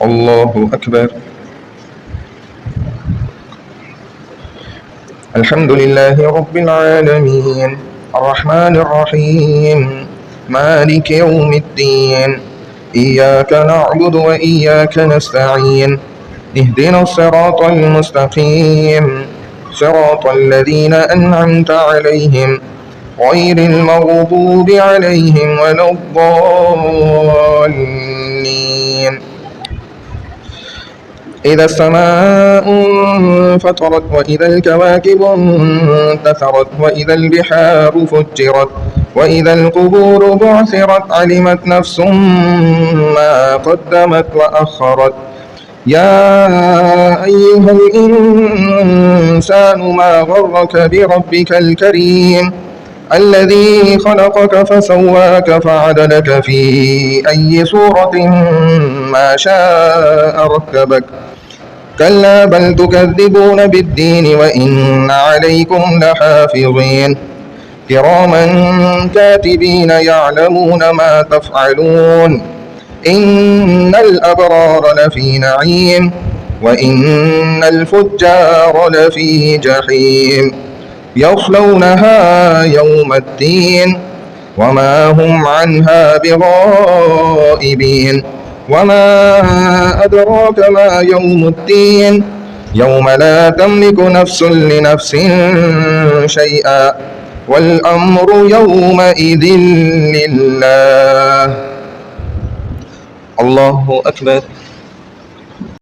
الله أكبر. الحمد لله رب العالمين الرحمن الرحيم مالك يوم الدين إياك نعبد وإياك نستعين اهدنا الصراط المستقيم صراط الذين أنعمت عليهم غير المغضوب عليهم ولا الضالين. إذا السماء انفطرت وإذا الكواكب انتثرت وإذا البحار فجرت وإذا القبور بعثرت علمت نفس ما قدمت وأخرت. يا أيها الإنسان ما غرك بربك الكريم الذي خلقك فسواك فعدلك في أي صورة ما شاء ركبك. كلا بل تكذبون بالدين وإن عليكم لحافظين كراما كاتبين يعلمون ما تفعلون. إن الأبرار لفي نعيم وإن الفجار لفي جحيم يصلونها يوم الدين وما هم عنها بغائبين. وما أدراك ما يوم الدين يوم لا تملك نفس لنفس شيئا والأمر يومئذ لله. الله أكبر.